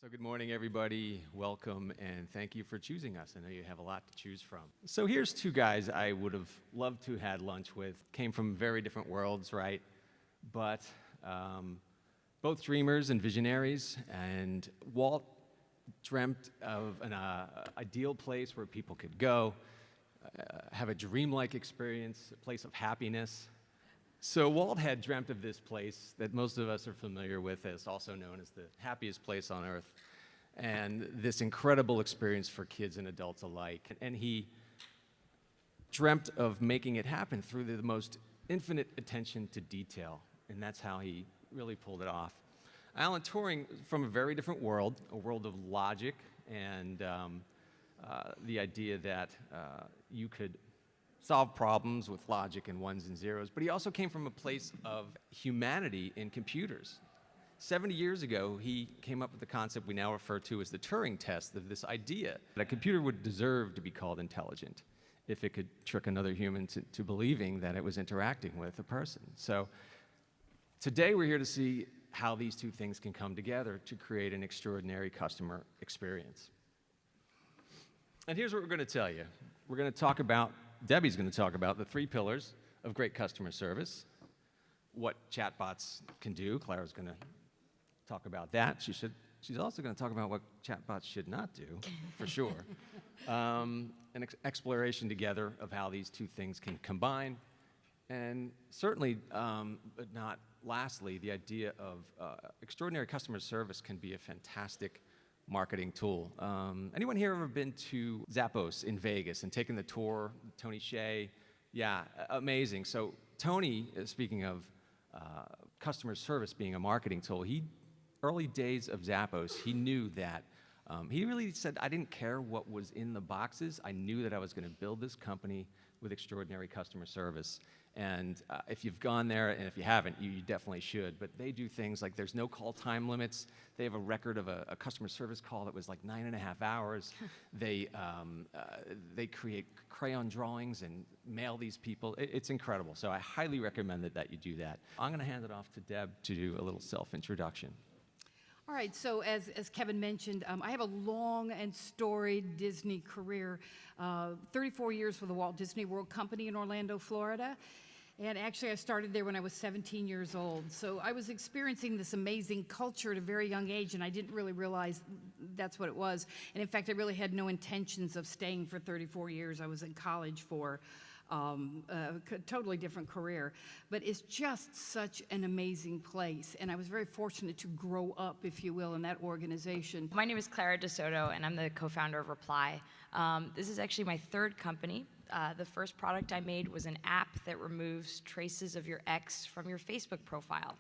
So good morning, everybody. Welcome, and thank you for choosing us. I know you have a lot to choose from. So here's two guys I would have loved to have had lunch with. Came from very different worlds, right? But both dreamers and visionaries. And Walt dreamt of an ideal place where people could go, have a dreamlike experience, a place of happiness. So Walt had dreamt of this place that most of us are familiar with, as also known as the happiest place on earth, and this incredible experience for kids and adults alike. And he dreamt of making it happen through the most infinite attention to detail, and that's how he really pulled it off. Alan Turing, from a very different world, a world of logic and the idea that you could solve problems with logic and ones and zeros, but he also came from a place of humanity in computers. 70 years ago, he came up with the concept we now refer to as the Turing test, of this idea that a computer would deserve to be called intelligent if it could trick another human to believing that it was interacting with a person. So today we're here to see how these two things can come together to create an extraordinary customer experience. And here's what we're going to tell you. We're going to talk about Debbie's going to talk about the 3 pillars of great customer service, what chatbots can do. Clara's going to talk about that. She's also going to talk about what chatbots should not do, for sure. An exploration together of how these two things can combine. And certainly, but not lastly, the idea of extraordinary customer service can be a fantastic marketing tool. Anyone here ever been to Zappos in Vegas and taken the tour? Tony Hsieh? Yeah, amazing. So Tony, speaking of customer service being a marketing tool, early days of Zappos, he knew that. He really said, I didn't care what was in the boxes. I knew that I was going to build this company with extraordinary customer service. And if you've gone there, and if you haven't, you definitely should. But they do things like there's no call time limits. They have a record of a customer service call that was like 9.5 hours. They create crayon drawings and mail these people. It's incredible. So I highly recommend that you do that. I'm going to hand it off to Deb to do a little self-introduction. All right, so as Kevin mentioned, I have a long and storied Disney career, 34 years with the Walt Disney World Company in Orlando, Florida. And actually, I started there when I was 17 years old. So I was experiencing this amazing culture at a very young age, and I didn't really realize that's what it was. And in fact, I really had no intentions of staying for 34 years. I was in college for a totally different career, but it's just such an amazing place, and I was very fortunate to grow up, if you will, in that organization. My name is Clara de Soto, and I'm the co-founder of Reply. This is actually my 3rd company. The first product I made was an app that removes traces of your ex from your Facebook profile.